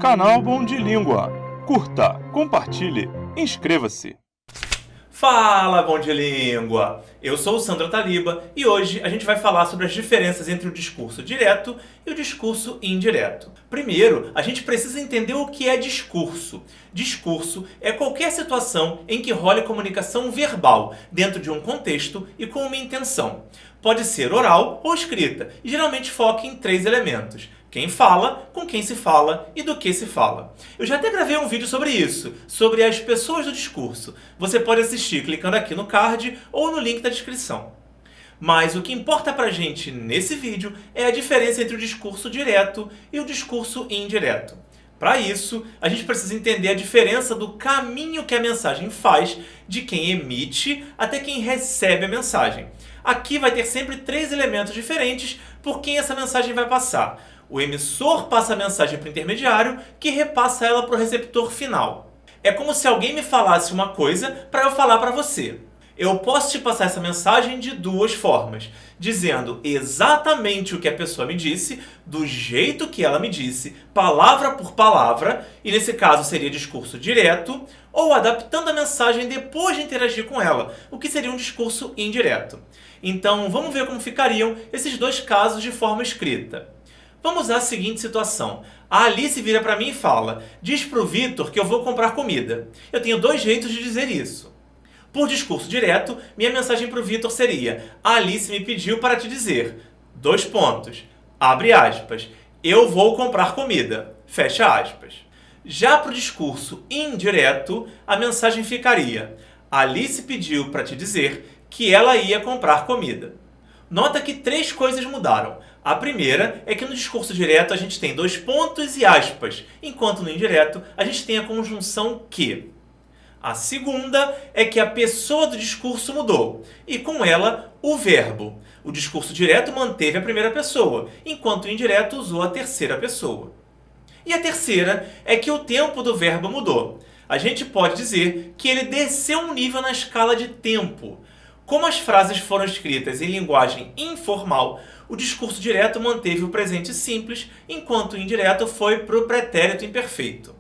Canal Bom de Língua. Curta, compartilhe, inscreva-se. Fala, Bom de Língua! Eu sou o Sandro Taliba e hoje a gente vai falar sobre as diferenças entre o discurso direto e o discurso indireto. Primeiro, a gente precisa entender o que é discurso. Discurso é qualquer situação em que role comunicação verbal dentro de um contexto e com uma intenção. Pode ser oral ou escrita e geralmente foca em 3 elementos: quem fala, com quem se fala e do que se fala. Eu já até gravei um vídeo sobre isso, sobre as pessoas do discurso. Você pode assistir clicando aqui no card ou no link da descrição. Mas o que importa pra gente nesse vídeo é a diferença entre o discurso direto e o discurso indireto. Para isso, a gente precisa entender a diferença do caminho que a mensagem faz de quem emite até quem recebe a mensagem. Aqui vai ter sempre 3 elementos diferentes por quem essa mensagem vai passar. O emissor passa a mensagem para o intermediário, que repassa ela para o receptor final. É como se alguém me falasse uma coisa para eu falar para você. Eu posso te passar essa mensagem de 2 formas, dizendo exatamente o que a pessoa me disse, do jeito que ela me disse, palavra por palavra, e nesse caso seria discurso direto, ou adaptando a mensagem depois de interagir com ela, o que seria um discurso indireto. Então vamos ver como ficariam esses 2 casos de forma escrita. Vamos à seguinte situação. A Alice vira para mim e fala: diz para o Vitor que eu vou comprar comida. Eu tenho 2 jeitos de dizer isso. Por discurso direto, minha mensagem para o Vitor seria: a Alice me pediu para te dizer, abre aspas, eu vou comprar comida, fecha aspas. Já para o discurso indireto, a mensagem ficaria: a Alice pediu para te dizer que ela ia comprar comida. Nota que 3 coisas mudaram. A primeira é que no discurso direto a gente tem 2 pontos e aspas, enquanto no indireto a gente tem a conjunção que. A segunda é que a pessoa do discurso mudou, e com ela o verbo. O discurso direto manteve a primeira pessoa, enquanto o indireto usou a terceira pessoa. E a terceira é que o tempo do verbo mudou. A gente pode dizer que ele desceu um nível na escala de tempo. Como as frases foram escritas em linguagem informal, o discurso direto manteve o presente simples, enquanto o indireto foi para o pretérito imperfeito.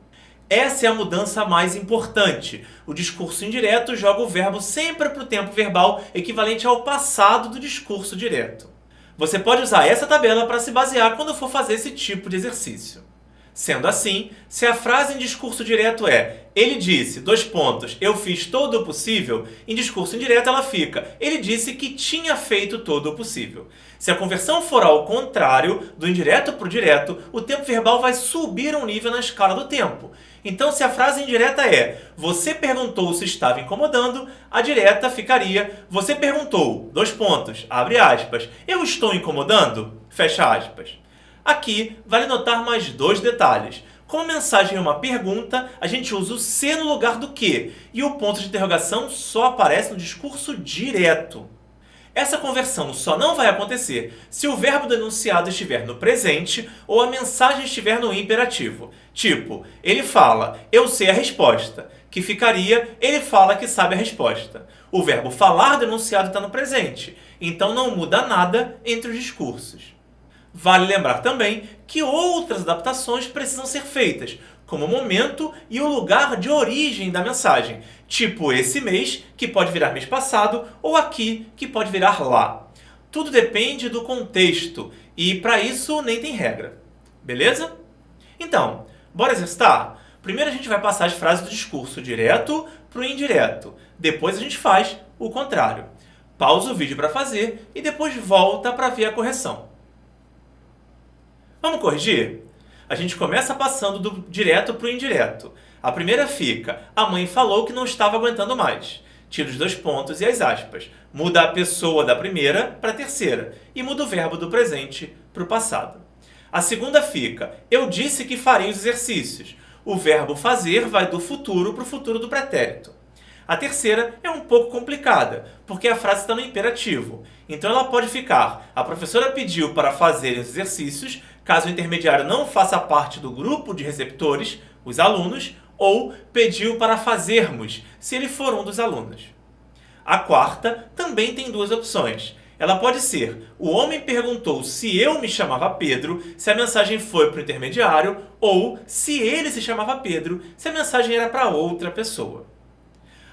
Essa é a mudança mais importante. O discurso indireto joga o verbo sempre para o tempo verbal equivalente ao passado do discurso direto. Você pode usar essa tabela para se basear quando for fazer esse tipo de exercício. Sendo assim, se a frase em discurso direto é ele disse, eu fiz todo o possível, em discurso indireto ela fica ele disse que tinha feito todo o possível. Se a conversão for ao contrário, do indireto para o direto, o tempo verbal vai subir um nível na escala do tempo. Então, se a frase indireta é você perguntou se estava incomodando, a direta ficaria você perguntou, abre aspas, eu estou incomodando, fecha aspas. Aqui, vale notar mais 2 detalhes. Como a mensagem é uma pergunta, a gente usa o se no lugar do que, e o ponto de interrogação só aparece no discurso direto. Essa conversão só não vai acontecer se o verbo do enunciado estiver no presente ou a mensagem estiver no imperativo. Tipo, ele fala, eu sei a resposta, que ficaria, ele fala que sabe a resposta. O verbo falar do enunciado está no presente, então não muda nada entre os discursos. Vale lembrar também que outras adaptações precisam ser feitas, como o momento e o lugar de origem da mensagem, tipo esse mês, que pode virar mês passado, ou aqui, que pode virar lá. Tudo depende do contexto, e para isso nem tem regra. Beleza? Então, bora exercitar? Primeiro a gente vai passar as frases do discurso direto para o indireto. Depois a gente faz o contrário. Pausa o vídeo para fazer e depois volta para ver a correção. Vamos corrigir? A gente começa passando do direto para o indireto. A primeira fica, a mãe falou que não estava aguentando mais. Tira os 2 pontos e as aspas. Muda a pessoa da primeira para a terceira. E muda o verbo do presente para o passado. A segunda fica, eu disse que faria os exercícios. O verbo fazer vai do futuro para o futuro do pretérito. A terceira é um pouco complicada, porque a frase está no imperativo. Então ela pode ficar, a professora pediu para fazerem os exercícios, caso o intermediário não faça parte do grupo de receptores, os alunos, ou pediu para fazermos, se ele for um dos alunos. A quarta também tem 2 opções. Ela pode ser: o homem perguntou se eu me chamava Pedro, se a mensagem foi para o intermediário, ou se ele se chamava Pedro, se a mensagem era para outra pessoa.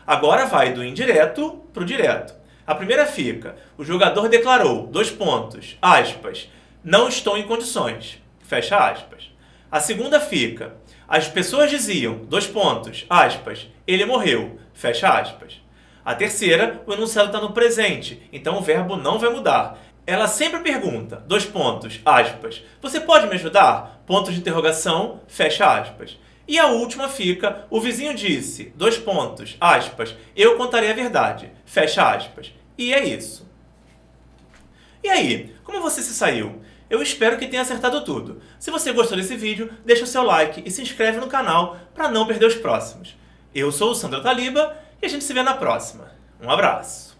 Agora vai do indireto para o direto. A primeira fica: o jogador declarou, aspas, não estou em condições, fecha aspas. A segunda fica: as pessoas diziam, aspas, ele morreu, fecha aspas. A terceira, o enunciado está no presente, então o verbo não vai mudar. Ela sempre pergunta, aspas, você pode me ajudar? Ponto de interrogação, fecha aspas. E a última fica: o vizinho disse, aspas, eu contarei a verdade, fecha aspas. E é isso. E aí, como você se saiu? Eu espero que tenha acertado tudo. Se você gostou desse vídeo, deixa o seu like e se inscreve no canal para não perder os próximos. Eu sou o Sandro Taliba e a gente se vê na próxima. Um abraço!